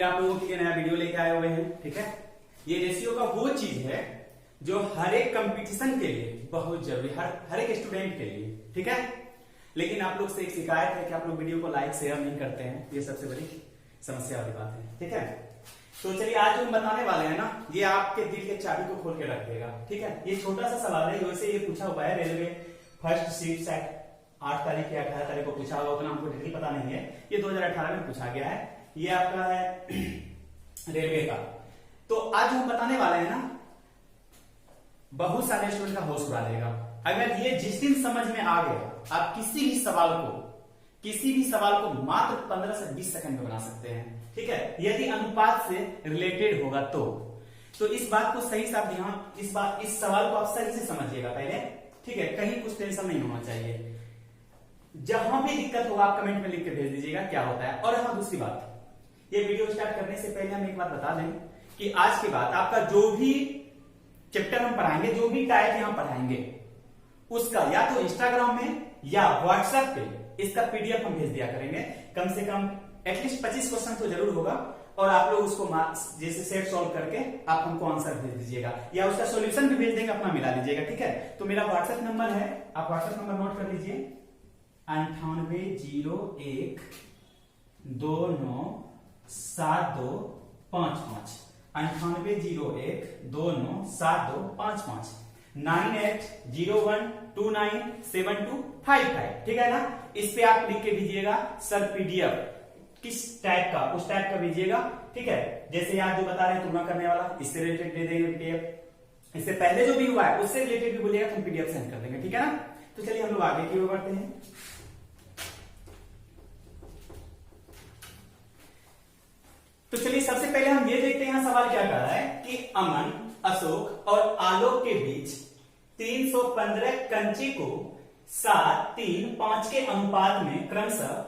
फिर आप लोगों के लिए नया वीडियो लेके आए हुए हैं। ठीक है, ये रेशियो का वो चीज है जो हर एक कंपटीशन के लिए बहुत जरूरी, हर एक स्टूडेंट के लिए। ठीक है, लेकिन आप लोग से एक शिकायत है कि आप लोग वीडियो को लाइक शेयर नहीं करते हैं, ये सबसे बड़ी समस्या वाली बात है। ठीक है, तो चलिए आज जो हम बताने वाले हैं ना, ये आपके दिल के चाबी को खोल के रख देगा। ठीक है, ये छोटा सा सवाल है, वैसे ये पूछा हुआ है रेलवे फर्स्ट शिफ्ट सेट 8 तारीख या 18 तारीख को पूछा हुआ, उतना हमको डिटेल पता नहीं है। ये 2018 में पूछा गया है, ये आपका है रेलवे का। तो आज हम बताने वाले हैं ना, बहुत सारे स्टूडेंट का होश उड़ा देगा। अगर ये जिस दिन समझ में आ गया, आप किसी भी सवाल को मात्र 15 से 20 सेकंड में बना सकते हैं। ठीक है, यदि अनुपात से रिलेटेड होगा तो इस बात को सही से आप ध्यान, इस सवाल को आप सही से समझिएगा पहले। ठीक है, कहीं कुछ टेंशन नहीं होना चाहिए। जहां भी दिक्कत होगा आप कमेंट में लिख के भेज दीजिएगा क्या होता है। और हाँ, दूसरी बात, ये वीडियो स्टार्ट करने से पहले हम एक बात बता दें कि आज के बाद आपका जो भी चैप्टर हम पढ़ाएंगे, जो भी टाइप यहां पढ़ाएंगे, उसका या तो इंस्टाग्राम में या व्हाट्सएप पे इसका पीडीएफ हम भेज दिया करेंगे। कम से कम एटलीस्ट 25 क्वेश्चन तो जरूर होगा, और आप लोग उसको जैसे सेट सॉल्व करके आप हमको आंसर भेज दीजिएगा, या उसका सॉल्यूशन भी भेज देंगे, अपना मिला लीजिएगा। ठीक है, तो मेरा व्हाट्सएप नंबर है, आप व्हाट्सएप नंबर नोट कर लीजिए 9801 297255, 9801 297255, 9801297255। ठीक है ना, इस पे आप लिख के दीजिएगा सर पीडीएफ किस टाइप का, उस टाइप का भेजिएगा। ठीक है, जैसे आज जो बता रहे हैं तुलना करने वाला, इससे रिलेटेड दे देंगे पीडीएफ, इससे पहले जो भी हुआ है उससे रिलेटेड भी बोलिएगा, हम पीडीएफ सेंड कर देंगे। ठीक है ना, तो चलिए हम लोग आगे की ओर बढ़ते हैं। तो चलिए सबसे पहले हम ये देखते हैं यहां सवाल क्या कर रहा है कि अमन, अशोक और आलोक के बीच 315 कंचे को 7, 3, 5 के अनुपात में क्रमशः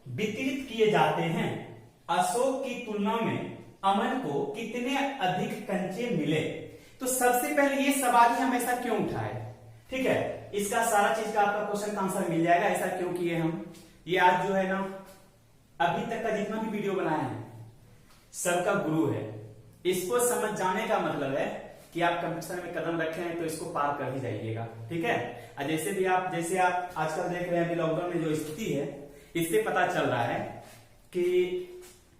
वितरित किए जाते हैं। अशोक की तुलना में अमन को कितने अधिक कंचे मिले? तो सबसे पहले ये सवाल ही हम ऐसा क्यों उठाए? ठीक है, इसका सारा चीज का आपका क्वेश्चन का आंसर मिल जाएगा। ऐसा क्यों किए हम, ये आज जो है ना, अभी तक का जितना भी वीडियो बनाए हैं सबका गुरु है। इसको समझ जाने का मतलब है कि आप कंपटीशन में कदम रखे हैं तो इसको पार कर ही जाइएगा। ठीक है, और जैसे आप आजकल देख रहे हैं अभी लॉकडाउन में जो स्थिति है, इससे पता चल रहा है कि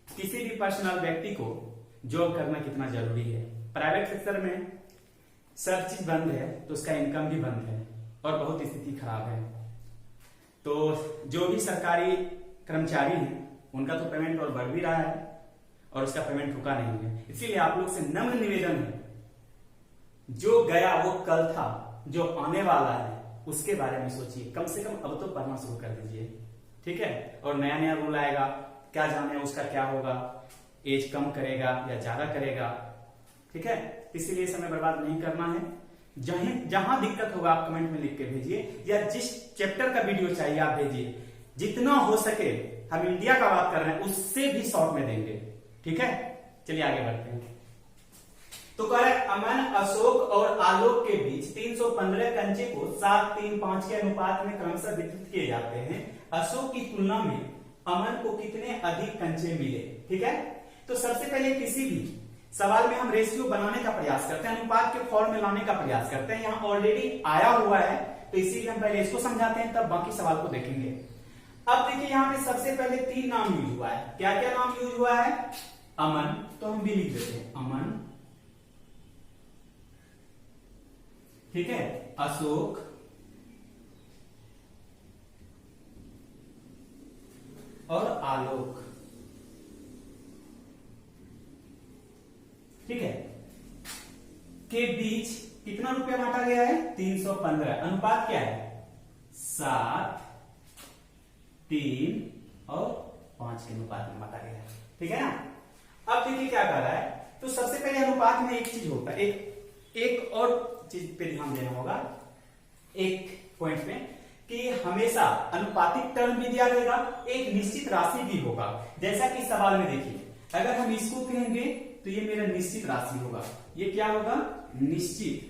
किसी भी पर्सनल व्यक्ति को जॉब करना कितना जरूरी है। प्राइवेट सेक्टर में सब चीज बंद है तो उसका इनकम भी बंद है और बहुत स्थिति खराब है। तो जो भी सरकारी कर्मचारी हैं उनका तो पेमेंट और बढ़ भी रहा है और उसका पेमेंट रुका नहीं है। इसीलिए आप लोग से नम्र निवेदन है, जो गया वो कल था, जो आने वाला है उसके बारे में सोचिए। कम से कम अब तो पढ़ना शुरू कर दीजिए। ठीक है, और नया नया रूल आएगा, क्या जाने उसका क्या होगा, एज कम करेगा या ज्यादा करेगा। ठीक है, इसीलिए समय बर्बाद नहीं करना है। जहां दिक्कत होगा आप कमेंट में लिख के भेजिए, या जिस चैप्टर का वीडियो चाहिए आप भेजिए। जितना हो सके, हम इंडिया का बात कर रहे हैं, उससे भी शॉर्ट में देंगे। ठीक है, चलिए आगे बढ़ते हैं। तो कह रहे अमन, अशोक और आलोक के बीच 315 कंचे को 7, 3, 5 के अनुपात में क्रमशः वितरित किए जाते हैं। अशोक की तुलना में अमन को कितने अधिक कंचे मिले? ठीक है, तो सबसे पहले किसी भी सवाल में हम रेशियो बनाने का प्रयास करते हैं, अनुपात के फॉर्म में लाने का प्रयास करते हैं। यहां ऑलरेडी आया हुआ है तो इसीलिए हम पहले इसको समझाते हैं, तब बाकी सवाल को देखेंगे। अब देखिए यहां पे सबसे पहले 3 नाम यूज हुआ है। क्या क्या नाम यूज हुआ है? अमन, तो हम भी लिख देते हैं अमन। ठीक है, अशोक, और आलोक। ठीक है, के बीच कितना रुपया बांटा गया है? 315। अनुपात क्या है? 7, 3 और 5 के अनुपात में बांटा गया है। ठीक है ना, अब देखिए क्या कर रहा है। तो सबसे पहले अनुपात में एक चीज होता है, एक और चीज पे ध्यान देना होगा एक पॉइंट में, कि हमेशा अनुपातिक टर्म भी दिया रहेगा, एक निश्चित राशि भी होगा। जैसा कि सवाल में देखिए, अगर हम इसको कहेंगे तो ये मेरा निश्चित राशि होगा। ये क्या होगा? निश्चित,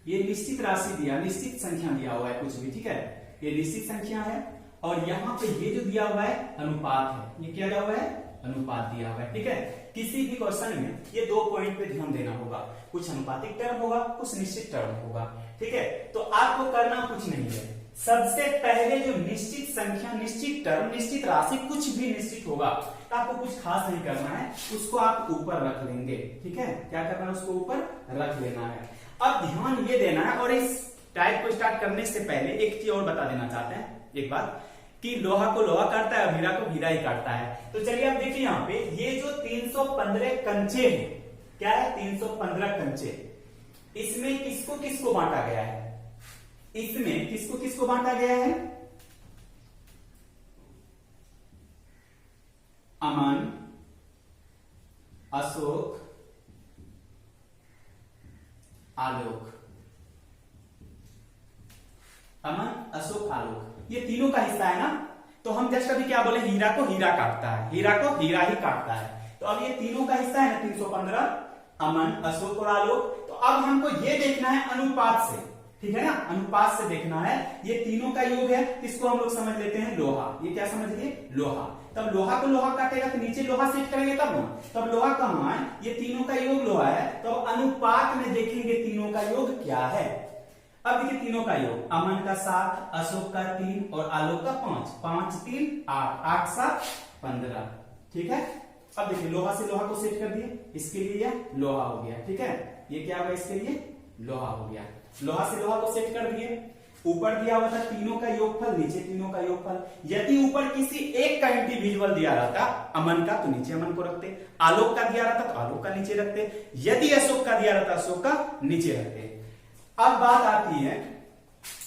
ये निश्चित राशि दिया, निश्चित संख्या दिया हुआ है कुछ भी। ठीक है, ये निश्चित संख्या है और यहाँ पे ये जो दिया हुआ है अनुपात है, ये क्या दिया हुआ है, अनुपात दिया हुआ है। ठीक है, किसी भी क्वेश्चन में ये 2 पॉइंट पे ध्यान देना होगा, कुछ अनुपातिक टर्म होगा, कुछ निश्चित टर्म होगा। ठीक है, तो आपको करना कुछ नहीं है, सबसे पहले जो निश्चित संख्या, निश्चित टर्म, निश्चित राशि, कुछ भी निश्चित होगा तो आपको कुछ खास नहीं करना है, उसको आप ऊपर रख लेंगे। ठीक है, क्या करना है, उसको ऊपर रख लेना है। अब ध्यान ये देना है, और इस टाइप को स्टार्ट करने से पहले एक चीज और बता देना चाहते हैं, एक बात कि लोहा को लोहा काटता है, हीरा को हीरा ही काटता है। तो चलिए आप देखिए यहाँ पे ये जो 315 कंचे हैं, क्या है, 315 कंचे, इसमें किसको किसको बांटा गया है, इसमें किसको किसको बांटा गया है, अमन, अशोक, आलोक, अमन, अशोक, आलोक, ये तीनों का हिस्सा है ना। तो हम जस्ट अभी क्या बोले, हीरा को हीरा काटता है, हीरा को हीरा ही काटता है। तो अब ये तीनों का हिस्सा है ना 315, अमन, अशोक और आलोक। तो अब हमको ये देखना है अनुपात से, ठीक है ना, अनुपात से देखना है, ये तीनों का योग है, इसको हम लोग समझ लेते हैं लोहा। ये क्या समझ लिए, लोहा। तब लोहा को लोहा काटेगा तो नीचे लोहा सेट करेंगे तब ना, तब लोहा कहाँ है, ये तीनों का योग लोहा है। तो अनुपात में देखेंगे तीनों का योग क्या है। अब देखिए तीनों का योग, अमन का 7, अशोक का 3 और आलोक का 5, 5 3 8, 8 7 15। ठीक है, अब देखिए लोहा से लोहा को सेट कर दिए, इसके लिए यह लोहा हो गया। ठीक है, ये क्या होगा, इसके लिए लोहा हो गया। लोहा से लोहा को सेट कर दिए। ऊपर दिया हुआ था तीनों का योगफल, नीचे तीनों का योगफल। यदि ऊपर किसी एक का इंडिविजुअल दिया रहता अमन का, तो नीचे अमन को रखते, आलोक का दिया रहता तो आलोक का नीचे रखते, यदि अशोक का दिया रहता अशोक का नीचे रखते। अब बात आती है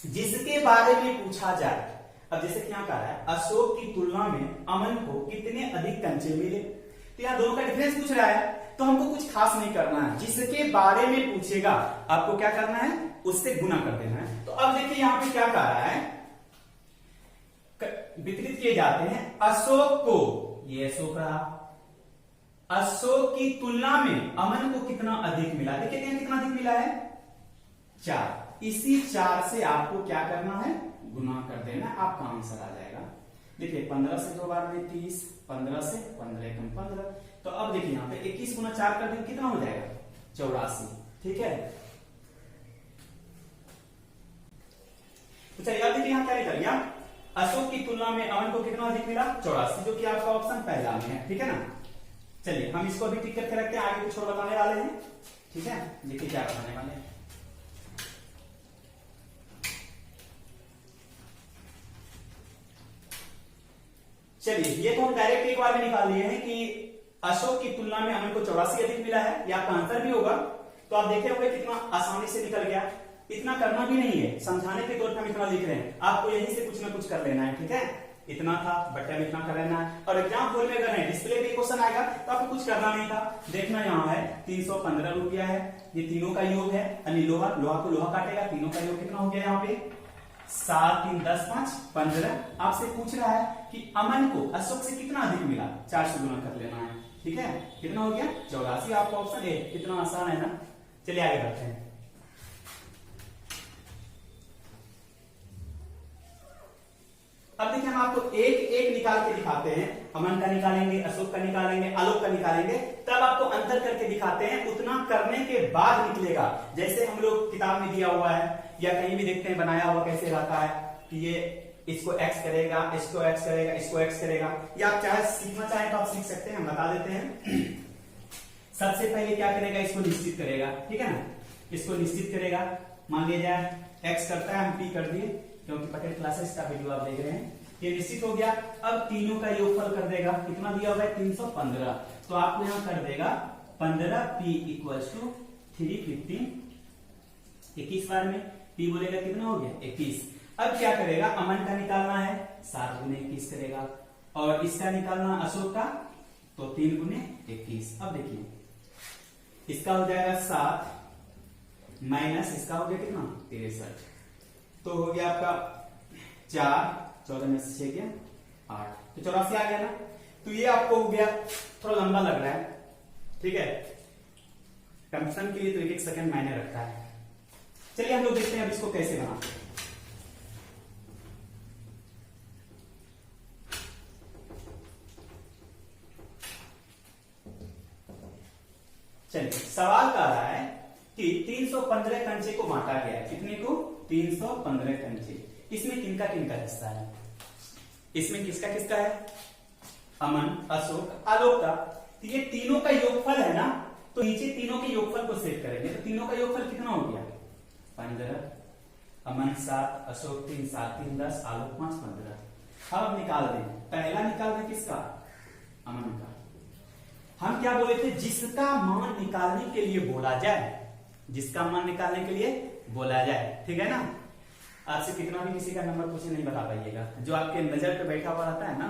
जिसके बारे में पूछा जाए। अब जैसे क्या कह रहा है, अशोक की तुलना में अमन को कितने अधिक कंचे मिले, तो यहाँ दोनों का डिफरेंस पूछ रहा है। तो हमको कुछ खास नहीं करना है, जिसके बारे में पूछेगा आपको क्या करना है, उससे गुना कर देना है। तो अब देखिए यहाँ पे क्या कह रहा है, वितरित किए जाते हैं अशोक को, ये अशोक रहा, अशोक की तुलना में अमन को कितना अधिक मिला, देखिए कितना अधिक मिला है, 4। इसी 4 से आपको क्या करना है, गुना कर देना, आपका आंसर आ जाएगा। देखिए 15 से 2 बार में 30, 15 से 15 एकम 15। तो अब देखिए यहाँ पे 21 गुना 4 कर दें कितना हो जाएगा, 84। ठीक है, तो चलिए अब देखिए यहाँ क्या निकल गया, अशोक की तुलना में अमन को कितना अधिक मिला, 84, जो कि आपका ऑप्शन पहला में है। ठीक है ना, चलिए हम इसको अभी टिक करके रखते हैं, आगे कुछ और बताने वाले हैं। ठीक है, देखिए क्या बताने वाले हैं। चलिए ये तो हम डायरेक्ट एक बार में निकाल लिए हैं कि अशोक की तुलना में अमन को 84 अधिक मिला है, ये आपका आंसर भी होगा। तो आप देखे होंगे कितना आसानी से निकल गया, इतना करना भी नहीं है, समझाने के तौर पर हम इतना लिख रहे हैं, आपको यहीं से कुछ ना कुछ कर लेना है। ठीक है, इतना था बट्टे में इतना कर लेना है, और एग्जाम हॉल में अगर डिस्प्ले पे क्वेश्चन आएगा तो आपको कुछ करना नहीं था। देखना यहाँ है 315 रुपया है, ये तीनों का योग है, यानी लोहा को लोहा काटेगा, तीनों का योग कितना हो गया यहाँ पे 7 3 10 5 15। आपसे पूछ रहा है कि अमन को अशोक से कितना अधिक मिला, 4 से गुना कर लेना है। ठीक है, कितना हो गया 84, आपका ऑप्शन ए। कितना आसान है ना, चलिए आगे बढ़ते हैं। अब देखिए हम आपको एक एक निकाल के दिखाते हैं, अमन का निकालेंगे, अशोक का निकालेंगे, आलोक का निकालेंगे, तब आपको अंतर करके दिखाते हैं। उतना करने के बाद निकलेगा, जैसे हम लोग किताब में दिया हुआ है या कहीं भी देखते हैं बनाया हुआ कैसे रहता है कि ये इसको x करेगा, इसको x करेगा, इसको x करेगा। या आप चाहे सीखना चाहें तो आप सीख सकते हैं, हम बता देते हैं। सबसे पहले क्या करेगा, इसको निश्चित करेगा। ठीक है ना, इसको निश्चित करेगा, मान लिया जाए x करता है, हम p कर दिए क्योंकि पटेल क्लासेस का वीडियो आप देख रहे हैं। ये निश्चित हो गया। अब तीनों का योगफल कर देगा, कितना दिया हुआ है 315, तो आपको यहां कर देगा 15p इक्वल्स टू 315। 21 बार में p बोलेगा कितना हो गया 21। अब क्या करेगा, अमन का निकालना है, 7 गुने 21 करेगा, और इसका निकालना अशोक का, तो 3 गुने 21। अब देखिए इसका हो जाएगा 7 माइनस इसका हो गया कितना 63, तो हो गया आपका 4, 14 में से 6 गया 8, तो 84 आ गया ना। तो ये आपको हो गया, थोड़ा लंबा लग रहा है। ठीक है, कंप्यूटर के लिए तो 1-1 सेकंड मायने रखता है। चलिए हम लोग देखते हैं अब इसको कैसे बनाते हैं। चलिए सवाल कह रहा है कि 315 कंचे को बांटा गया है। कितने को? 315 कंचे। इसमें किनका किनका हिस्सा है? इसमें किसका किसका है? अमन, अशोक, आलोक का। तो ये तीनों का योगफल है ना, तो नीचे तीनों के योगफल को सेट करेंगे। तो तीनों का योगफल कितना हो गया? 15। अमन 7, अशोक 3, 7 3 10, आलोक 5 15। अब निकाल दें। पहला निकाल दें किसका? अमन का। हम क्या बोले थे? जिसका मान निकालने के लिए बोला जाए, जिसका मान निकालने के लिए बोला जाए, ठीक है ना। आपसे कितना भी किसी का नंबर पूछे नहीं बता पाइएगा, जो आपके नजर पे बैठा हुआ रहता है ना,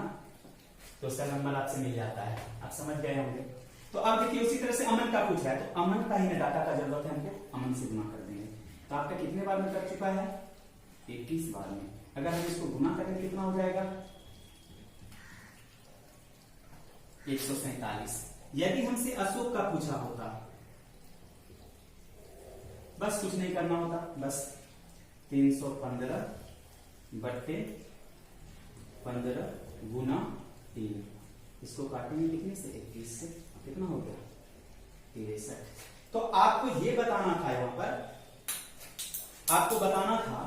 तो उसका नंबर आपसे मिल जाता है। आप समझ गए होंगे। तो अब देखिए उसी तरह से अमन का पूछ रहा है, तो अमन का ही डाटा का जरूरत है हमको, अमन से गुना कर देंगे। तो आपका कितने बार में कर चुका है? 21 बार में। अगर हम इसको गुना करें कितना हो जाएगा? 147। यदि हमसे अशोक का पूछा होता, बस कुछ नहीं करना होता, बस 315 बट्टे 15 गुना 3। इसको काटेंगे कितने से? 21 से। कितना हो गया? 63। तो आपको ये बताना था, यहां पर आपको बताना था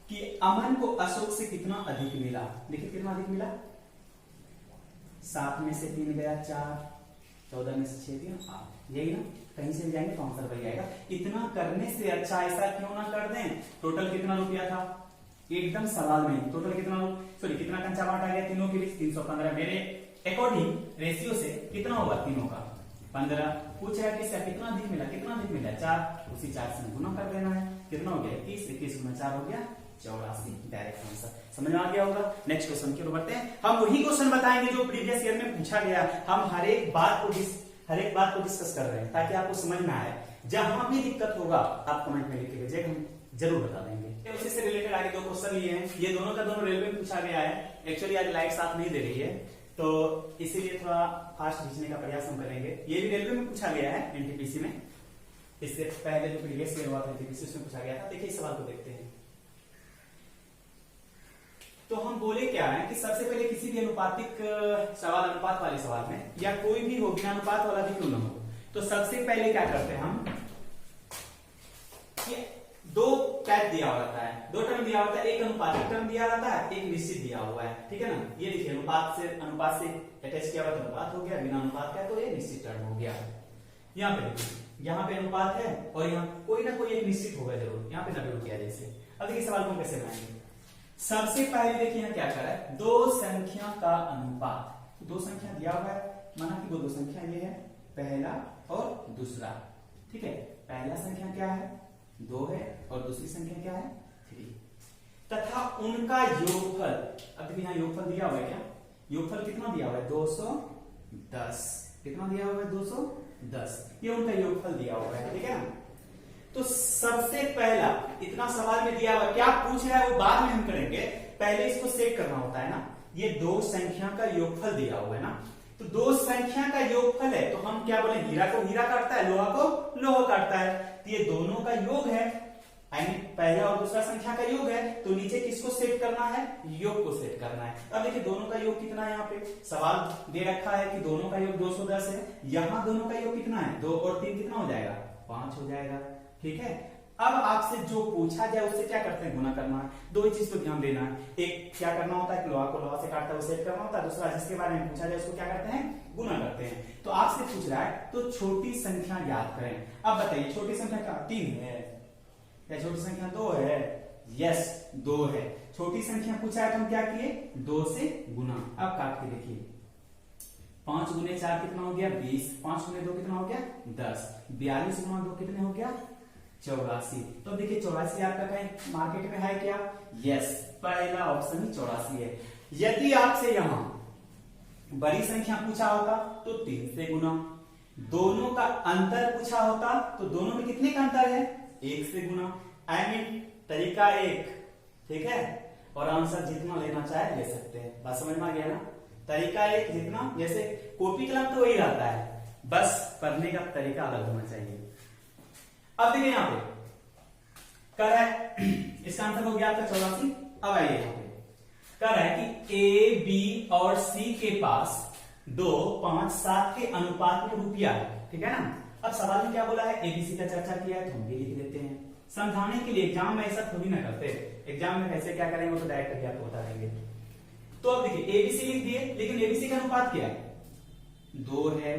कि अमन को अशोक से कितना अधिक मिला। देखिए कितना अधिक मिला? 7 में से 3 गया 4, 14 में से 6 दिया 8। यही ना, कहीं से जाएंगे तो आंसर वही आएगा। इतना करने से अच्छा ऐसा क्यों ना कर दें? टोटल कितना रुपया था? एकदम सवाल में टोटल कितना, सॉरी कितना कंचा बांटा गया तीनों के बीच? 315। मेरे अकॉर्डिंग रेशियो से कितना होगा तीनों का? 15। पूछ रहा है किसका कितना अधिक मिला? कितना अधिक मिला? 4। उसी 4 से गुना कर देना है। कितना हो गया? 21। 21 गुना 4 हो गया 84। Direct answer. समझ में आ गया होगा। नेक्स्ट क्वेश्चन की ओर बढ़ते हैं। हम वही क्वेश्चन बताएंगे जो प्रीवियस ईयर में पूछा गया। हम हर एक बात को डिस्कस कर रहे हैं ताकि आपको समझ में आए। जहां भी दिक्कत होगा आप कमेंट में लिख के भेजिए, हम जरूर बता देंगे। उसी से रिलेटेड आगे 2 क्वेश्चन लिए हैं। ये दोनों का दोनों रेलवे में पूछा गया है। एक्चुअली आज लाइट साथ नहीं दे रही है, तो इसीलिए थोड़ा फास्ट खींचने का प्रयास हम करेंगे। ये भी रेलवे में पूछा गया है, एनटीपीसी में। इससे पहले जो प्रीवियस ईयर हुआ था एनटीपीसी उसमें पूछा गया था। देखिए इस सवाल को देखते हैं। तो हम बोले क्या है कि सबसे पहले किसी भी अनुपातिक सवाल, अनुपात वाले सवाल में, या कोई भी हो, बिना अनुपात वाला भी क्यों ना हो, तो सबसे पहले क्या करते हैं हम, कि 2 टाइप दिया होता है, 2 टर्म दिया होता है। एक अनुपातिक टर्म दिया रहता है, एक निश्चित दिया हुआ है, ठीक है ना। ये देखिए अनुपात से अटैच किया हुआ तो अनुपात हो गया, बिना अनुपात का तो ये निश्चित टर्म हो गया। यहाँ पे देखिए, यहाँ पे अनुपात है और यहाँ कोई ना कोई एक निश्चित होगा जरूर। यहाँ पे W किया जैसे। अब देखिए सवाल को हम कैसे बनाएंगे। सबसे पहले देखिए यहाँ क्या करा है, 2 संख्या का अनुपात। 2 संख्या दिया हुआ है, माना कि 2 संख्या ये है, पहला और दूसरा, ठीक है। पहला संख्या क्या है? 2 है और दूसरी संख्या क्या है? 3, तथा उनका योगफल। अब देखिए यहाँ योगफल दिया हुआ है क्या? योगफल कितना दिया हुआ है? 210। कितना दिया हुआ है? 210। ये उनका योगफल दिया हुआ है, ठीक है ना। तो सबसे पहला इतना सवाल में दिया हुआ, क्या पूछ रहा है वो बाद में हम करेंगे, पहले इसको सेट करना होता है ना। ये 2 संख्या का योगफल दिया हुआ है ना, तो 2 संख्या का योगफल है, तो हम क्या बोले, हीरा को हीरा काटता है, लोहा को लोहा काटता है। तो ये दोनों का योग है, पहला और दूसरा संख्या का योग है, तो नीचे किसको सेट करना है? योग को सेट करना है। अब देखिए दोनों का योग कितना है, यहाँ पे सवाल दे रखा है कि दोनों का योग 210 है। यहाँ दोनों का योग कितना है? 2 और 3 कितना हो जाएगा? 5 हो जाएगा, ठीक है। अब आपसे जो पूछा जाए उससे क्या करते हैं? गुना करना है। 2 ही चीज पर ध्यान देना है। एक क्या करना होता है कि लोहा को लोहा से काटता है, वो सेट करना होता है। दूसरा जिसके बारे में पूछा जाए उसको क्या करते हैं? गुना करते हैं। तो आपसे पूछ रहा है तो छोटी संख्या ज्ञात करें। अब बताइए छोटी संख्या क्या 3 है या छोटी संख्या 2 है? यस 2 है। छोटी संख्या पूछा है तो हम क्या किए? 2 से गुना। अब काट के देखिए, 5 गुने 4 कितना हो गया? 20। 5 गुने 2 कितना हो गया? 10। 42 गुना 2 कितने हो गया? 84। तो देखिए 84 आपका कहीं मार्केट में है क्या? यस, पहला ऑप्शन ही 84 है। यदि आपसे यहां बड़ी संख्या पूछा होता तो 3 से गुना, दोनों का अंतर पूछा होता तो दोनों में कितने का अंतर है? 1 से गुना। आई मीन तरीका एक, ठीक है, और आंसर जितना लेना चाहे ले सकते हैं। बात समझ में आ गया ना? तरीका एक जितना, जैसे कॉपी कलम तो वही रहता है, बस पढ़ने का तरीका अलग होना चाहिए। अब देखिए यहां पे कर रहा है, इसका आंसर हो गया आपका 84। अब आइए यहां पे कर रहा है कि ए, बी और सी के पास 2, 5, 7 के अनुपात में रुपया है, ठीक है ना। अब सवाल में क्या बोला है, एबीसी का चर्चा किया है तो हम भी लिख देते हैं समझाने के लिए। एग्जाम में ऐसा थोड़ी ना करते, एग्जाम में कैसे क्या करेंगे वो तो डायरेक्ट करके आपको बता देंगे। तो अब देखिए एबीसी लिख दिए, लेकिन एबीसी का अनुपात क्या है, 2 है,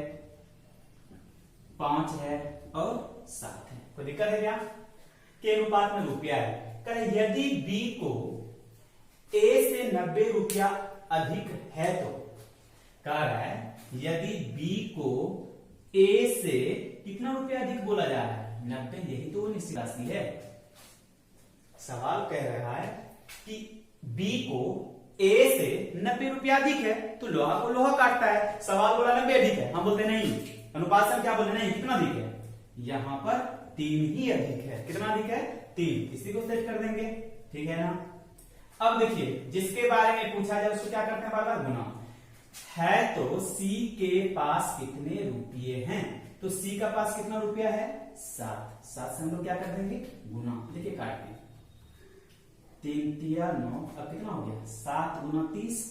5 है और 7 है। कोई दिक्कत है क्या, के अनुपात में रुपया है। कहे यदि बी को ए से 90 रुपया अधिक है तो, कह रहा है यदि बी को ए से कितना रुपया अधिक बोला जा रहा है, 90, यही तो निश्चित राशि है। सवाल कह रहा है कि बी को ए से 90 रुपया अधिक है तो लोहा को लोहा काटता है। सवाल बोला 90 अधिक है, हम बोलते नहीं, अनुपात से क्या बोलते नहीं, कितना अधिक है, यहां पर 3 ही अधिक है। कितना अधिक है, 3, इसी को सेट कर देंगे, ठीक है ना। अब देखिए जिसके बारे में पूछा जाए उसको क्या करते हैं, बार बार गुना है। तो सी के पास कितने रुपये हैं, तो सी का पास कितना रुपया है, 7, 7 से हम लोग क्या कर देंगे, गुना, देखिए काट के 3 तिया 9, अब कितना हो गया, 7 गुना 30,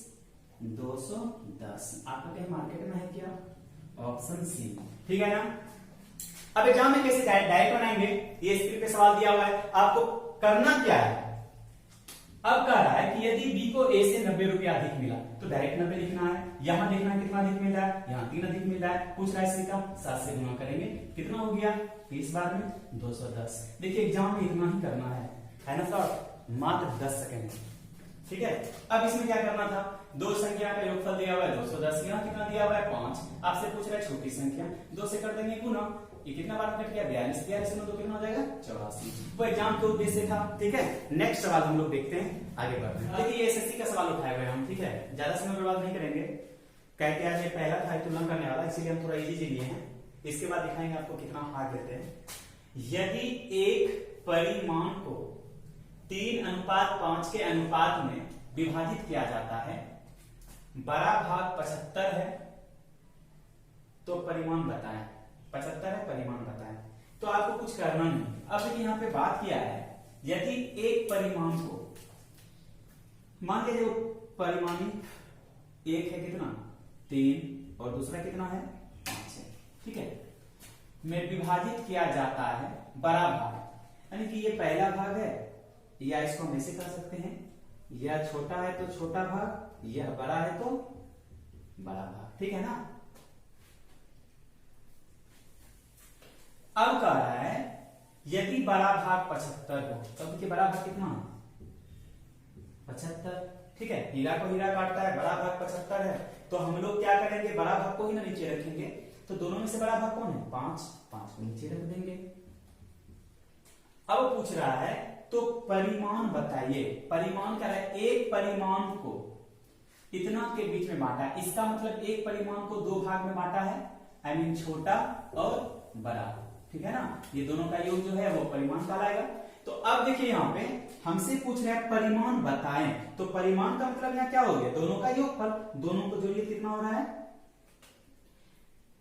210। आपको कहीं मार्केट में है क्या, ऑप्शन सी, ठीक है ना। अब एग्जाम में कैसे डायरेक्ट बनाएंगे, ये स्क्रीन पे सवाल दिया हुआ है, आपको करना क्या है। अब कह रहा है कि यदि बी को ए से 90 रुपया अधिक मिला तो डायरेक्ट 90 लिखना है, यहां देखना है कितना अधिक मिल रहा है, यहां 3 अधिक मिल रहा है, पूछ रहा है सी का, 7 से गुना करेंगे, कितना हो गया 30 बार में 210। देखिए एग्जाम में इतना ही करना है ना सर, मात्र 10 सेकंड, ठीक है। अब इसमें क्या करना था, दो संख्या का योगफल दिया हुआ है 210, यहाँ कितना दिया हुआ है 5, आपसे पूछ रहा है छोटी संख्या, 2 से कर देंगे गुना, ये कितना बार कट गया 42, 42 में 2 कितना हो जाएगा 84। वो एग्जाम के उद्देश्य था, ठीक है। नेक्स्ट सवाल हम लोग देखते हैं, आगे बढ़ते हैं। देखिए ये एसएससी का सवाल उठाए हुए हम, ठीक है, ज्यादा समय बर्बाद नहीं करेंगे, कहते हैं ये पहला था तुलना करने वाला, इसीलिए हम थोड़ा इजी लिए हैं। इसके बाद दिखाएंगे आपको कितना हार्ड देते हैं। यदि एक परिमाण को 3:5 के अनुपात में विभाजित किया जाता है, बड़ा भाग 75 है, तो परिमाण बताएं, 75 है, परिमाण बताएं। तो आपको कुछ करना नहीं। अब देखिए यहाँ पे बात किया है, यदि एक परिमाण को मान लीजिए परिमाणी एक है कितना 3 और दूसरा कितना है 5 है, ठीक है, में विभाजित किया जाता है बड़ा भाग, यानी कि ये पहला भाग है, या इसको हम ऐसे कर सकते हैं, यह छोटा है तो छोटा भाग, यह बड़ा है तो बड़ा भाग, ठीक है ना। अब कह रहा है यदि बड़ा भाग 75 हो, तब देखिए बड़ा भाग कितना 75, ठीक है, हीरा को हीरा काटता है, बड़ा भाग 75 है, तो हम लोग क्या करेंगे, बड़ा भाग को ही ना नीचे रखेंगे, तो दोनों में से बड़ा भाग कौन है 5, 5 को नीचे रख देंगे। अब पूछ रहा है तो परिमाण बताइए, परिमाण क्या है, एक परिमाण को इतना के बीच में बांटा, इसका मतलब एक परिमाण को 2 भाग में बांटा है, आई मीन छोटा और बड़ा, ठीक है ना, ये दोनों का योग जो है वो परिमाण कहलाएगा। तो अब देखिए यहाँ पे हमसे पूछ रहे हैं परिमाण बताएं, तो परिमाण का मतलब यहाँ क्या हो गया, दोनों का योगफल, दोनों को जोड़िए कितना हो रहा है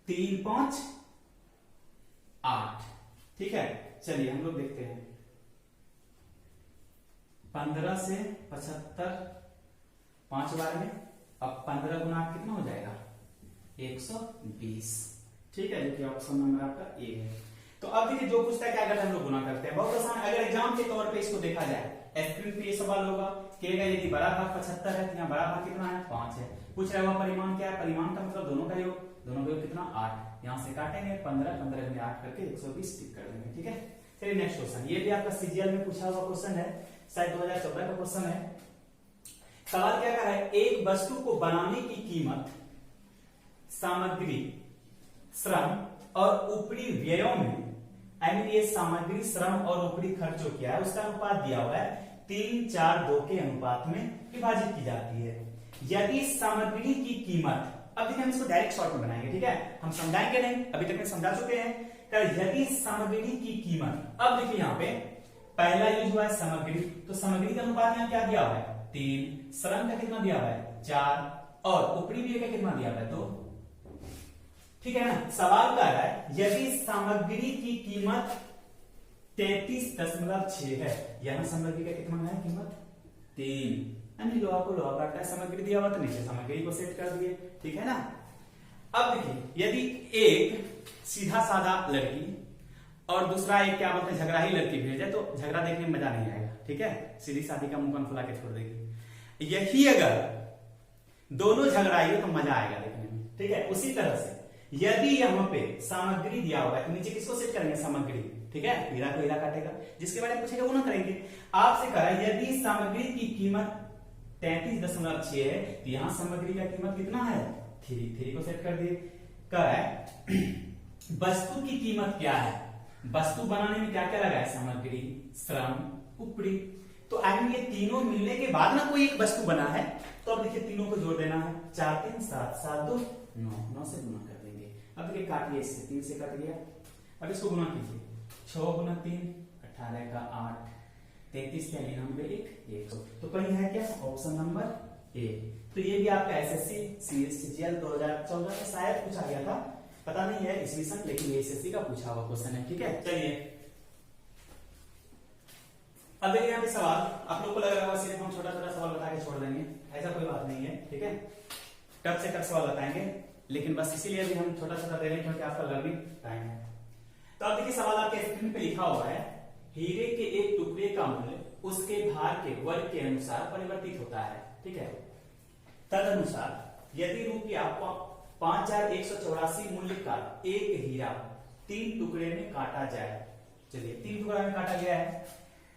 3 5 8, ठीक है। चलिए हम लोग देखते हैं, 15 से 75 5 बार में, अब 15 गुना 8 कितना हो जाएगा 120, ठीक है, जो कि ऑप्शन नंबर आपका ए है। तो अब देखिए जो पूछता है क्या करते हैं, हम लोग गुना करते हैं, बहुत आसान। अगर एग्जाम के तौर पे इसको देखा जाए, स्क्रीन पे ये सवाल होगा कि यदि बड़ा भाग 75 है तो यहाँ बड़ा भाग कितना है 5 है, पूछ रहा है वह परिमाण क्या है, परिमाण का मतलब दोनों का योग, दोनों का योग कितना 8, यहाँ से काटेंगे 15 15 में 8 करके 120 टिक कर देंगे, ठीक है। चलिए नेक्स्ट क्वेश्चन, ये भी आपका सीजीएल में पूछा हुआ क्वेश्चन है, शायद 2014 का क्वेश्चन है। सवाल क्या कर रहा है, एक वस्तु को बनाने की कीमत सामग्री, श्रम और ऊपरी व्ययों में, आई मीन ये सामग्री, श्रम और ऊपरी खर्च जो किया है उसका अनुपात दिया हुआ है 3:4:2 के अनुपात में विभाजित की जाती है। यदि सामग्री की कीमत, अब देखिए हम इसको डायरेक्ट शॉर्ट में बनाएंगे, ठीक है, हम समझाएंगे नहीं, अभी तक में समझा चुके हैं। तो यदि सामग्री की कीमत, अब देखिए यहाँ पे पहला यूज हुआ है सामग्री, तो सामग्री का अनुपात यहाँ क्या दिया हुआ है 3, श्रम का कितना दिया हुआ है 4 और ऊपरी व्यय का कितना दिया हुआ है 2, ठीक है ना। सवाल कर रहा है यदि सामग्री की कीमत 33.6 है, यहां सामग्री का कितना है कीमत 3, यानी लोहा को लोहा काटता है, सामग्री दिया हुआ तो नीचे सामग्री को सेट कर दिए, ठीक है ना। अब देखिए यदि एक सीधा साधा लड़की और दूसरा एक क्या बोलते हैं झगड़ाही लड़की भेजे तो झगड़ा देखने में मजा नहीं आएगा, ठीक है, सीधी साधी का मुंह फुला के छोड़ देगी। यही अगर दोनों झगड़ाई हो तो मजा आएगा देखने में, ठीक है। उसी तरह से यदि यहाँ पे सामग्री दिया होगा तो नीचे किसको सेट करेंगे, सामग्री, ठीक है, हीरा को हीरा काटेगा, जिसके बारे में पूछेगा वो ना करेंगे। आपसे कहा यदि सामग्री की कीमत 33.6 है तो यहाँ सामग्री का कीमत कितना है, 3 को सेट कर दिए। कह है वस्तु की कीमत क्या है, वस्तु बनाने में क्या क्या लगा है, सामग्री, श्रम, उपरी। तो आगे ये तीनों मिलने के बाद ना कोई एक वस्तु बना है, तो अब देखिए तीनों को जोड़ देना है, 4 3 7 7 2 9, 9 से गुना कर देंगे। अब देखिए काटिए, इससे 3 से कट गया, अब इसको गुना कीजिए, 6 गुना 3 18 का 8, 33 का 99 100। तो कहीं है क्या, ऑप्शन नंबर ए। तो ये भी आपका एसएससी सीजीएल 2014 में शायद पूछा गया था, पता नहीं है ईस्वी सन, लेकिन ये एसएससी का पूछा हुआ क्वेश्चन है, ठीक है। चलिए अब देखिए यहाँ पे सवाल, आप लोग को लग रहा होगा सिर्फ हम छोटा छोटा सवाल बता के छोड़ देंगे, ऐसा कोई बात नहीं है, ठीक है। टफ से टफ सवाल बताएंगे, लेकिन बस इसीलिए भी हम छोटा छोटा दे रहे हैं क्योंकि आपका लर्निंग टाइम है। तो अब देखिए सवाल आपके स्क्रीन पे लिखा हुआ है, हीरे के एक टुकड़े का मूल्य उसके भार के वर्ग के अनुसार परिवर्तित होता है, ठीक है। तदनुसार यदि रुपया 5184 मूल्य का एक हीरा 3 टुकड़े में काटा जाए, चलिए 3 टुकड़ा में काटा गया है,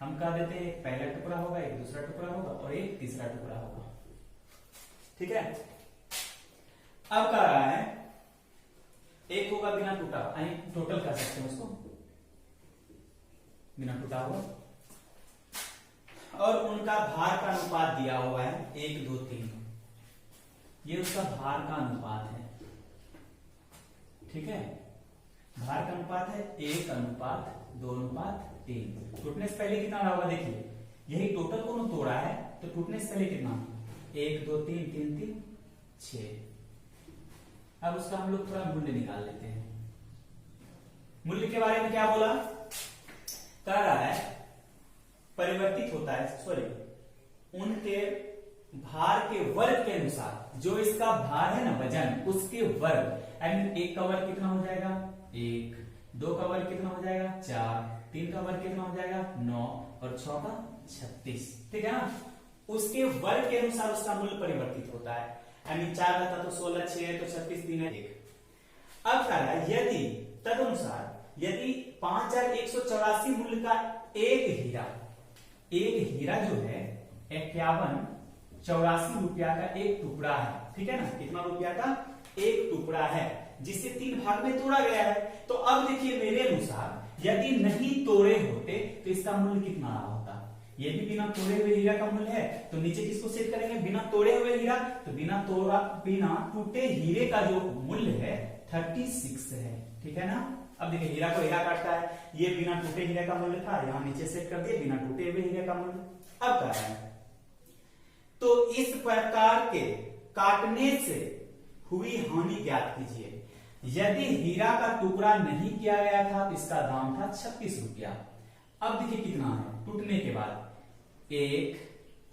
हम कह देते हैं एक पहला टुकड़ा होगा, एक दूसरा टुकड़ा होगा और एक तीसरा टुकड़ा होगा, ठीक है। अब कह रहा है एक होगा बिना टूटा, यानी टोटल कर सकते हैं उसको, बिना टूटा हुआ, और उनका भार का अनुपात दिया हुआ है 1 2 3, ये उसका भार का अनुपात है, ठीक है। भार का अनुपात है 1:2:3। टूटने से पहले कितना रहा होगा, देखिए यही टोटल को तोड़ा है तो टूटने से पहले कितना, 1 2 3 3 3 6। अब उसका हम लोग थोड़ा मूल्य निकाल लेते हैं। मूल्य के बारे में क्या बोला, कह रहा है परिवर्तित होता है, सॉरी उनके भार के वर्ग के अनुसार, जो इसका भार है ना वजन, उसके वर्ग, एंड 1 का वर्ग कितना हो जाएगा 1, 2 का वर्ग कितना हो जाएगा 4, 3 का वर्ग कितना हो जाएगा 9 और 6 का 36, ठीक है ना। उसके वर्ग के अनुसार उसका मूल्य परिवर्तित होता है, यानी 4 रहता तो 16, 6 है तो 36, 3 है 1। अब कह रहा है यदि तदनुसार यदि 5184 मूल्य का एक हीरा जो है 5184 रुपया का एक टुकड़ा है, ठीक है ना, कितना रुपया का एक टुकड़ा है, जिसे 3 भाग में तोड़ा गया है। तो अब देखिए मेरे अनुसार यदि नहीं तोड़े होते तो इसका मूल्य कितना रहा होता, ये भी बिना तोड़े हुए हीरा का मूल्य है, तो नीचे किसको सेट करेंगे, बिना तोड़े हुए हीरा, तो बिना टूटे हीरे का जो मूल्य है 36 है, ठीक है ना। अब देखिए हीरा को हीरा काटता है, ये बिना टूटे हीरे का मूल्य था, यहां नीचे सेट कर दिए बिना टूटे हुए हीरे का मूल्य। अब कह रहा है तो इस प्रकार के काटने से हुई हानि ज्ञात कीजिए। यदि हीरा का टुकड़ा नहीं किया गया था तो इसका दाम था 36 रुपया। अब देखिए कितना है टूटने के बाद, 1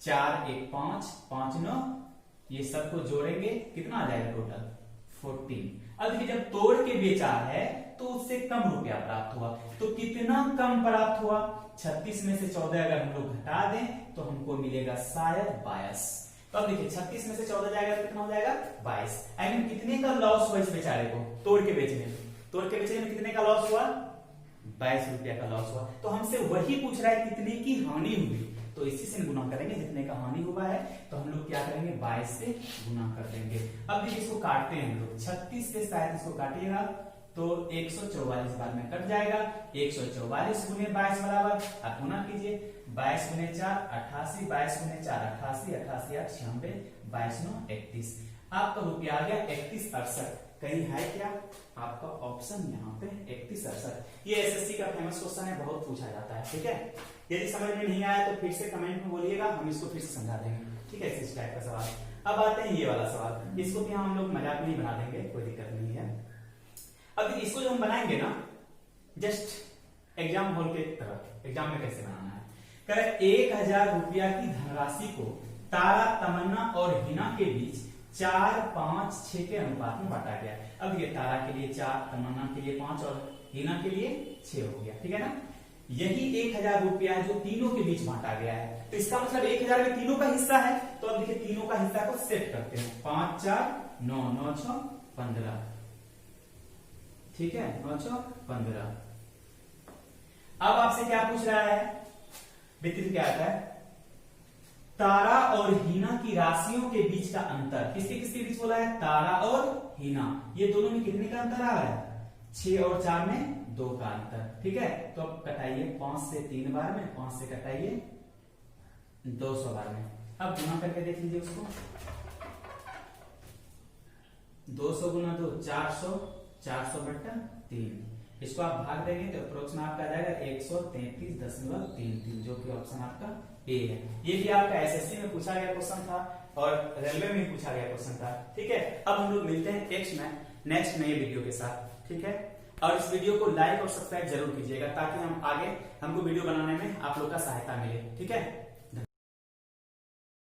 4 1 5 5 9, ये सबको जोड़ेंगे कितना आ जाएगा टोटल 14। अब देखिए जब तोड़ के बेचा है तो उससे कम रुपया प्राप्त हुआ, तो कितना कम प्राप्त हुआ, 36 में से 14 अगर हम लोग घटा दें तो हमको मिलेगा शायद 22। तो अब देखिए 36 में से 14 जाएगा तो कितना हो जाएगा 22। आई मीन कितने का लॉस हुआ इस बेचारे को तोड़ के बेचने में कितने का लॉस हुआ, 22 रुपया का लॉस हुआ। तो हमसे वही पूछ रहा है कितने की हानि हुई, तो इसी से गुना करेंगे, जितने का हानि हुआ है तो हम लोग क्या करेंगे 22 से गुना कर देंगे। अब देखिए इसको काटते हैं हम लोग, 36 से शायद इसको काटिएगा तो 144 बार में कट जाएगा, 144 गुने 22 बराबर, आप गुना कीजिए 22 गुने 4 88, 22 गुने 4 88, 88 8 96, 22 9 31। आपका रुपया आ गया 3168। कहीं है क्या आपका ऑप्शन यहाँ पे 3168। ये एसएससी का फेमस क्वेश्चन है, बहुत पूछा जाता है, ठीक है। यदि समझ में नहीं आया तो फिर से कमेंट में बोलिएगा, हम इसको फिर से समझा देंगे, ठीक है, इस टाइप का सवाल। अब आते हैं ये वाला सवाल, इसको भी हम लोग मजाक में ही बना देंगे, कोई दिक्कत नहीं है। अब इसको जो हम बनाएंगे ना जस्ट एग्जाम हॉल के तरह, एग्जाम में कैसे बनाना है, कह 1000 रुपया की धनराशि को तारा, तमन्ना और हिना के बीच 4, 5, 6 के अनुपात में बांटा गया। अब ये तारा के लिए 4, तमन्ना के लिए 5 और हीना के लिए 6 हो गया, ठीक है ना। यही 1000 रुपया है जो तीनों के बीच बांटा गया है। तो इसका मतलब 1000 में तीनों का हिस्सा है। तो अब देखिए तीनों का हिस्सा को सेट करते हैं। 5, 4, 9, 9, 6, 15, ठीक है, 9, 6, 15। अब आपसे क्या पूछ रहा है, वितरित क्या आता है, तारा और हीना की राशियों के बीच का अंतर। किसके किसके बीच बोला है, तारा और हीना। ये दोनों में कितने का अंतर आ रहा है, 6 और 4 में 2 का अंतर, ठीक है। तो अब कटाइए 5 से 3 बार में, 5 से कटाइए 200 बार में। अब गुना करके देख लीजिए उसको, 200 गुना 2 400, 400 बट्टा 3। इसको आप भाग देंगे तो अप्रोक्स में आपका आ जाएगा 133.33, जो कि ऑप्शन आपका ए है। ये भी आपका एसएससी में पूछा गया क्वेश्चन था और रेलवे में भी पूछा गया क्वेश्चन था, ठीक है। अब हम लोग मिलते हैं नेक्स्ट नए वीडियो के साथ, ठीक है। और इस वीडियो को लाइक और सब्सक्राइब जरूर कीजिएगा ताकि हम आगे हमको वीडियो बनाने में आप लोग का सहायता मिले, ठीक है।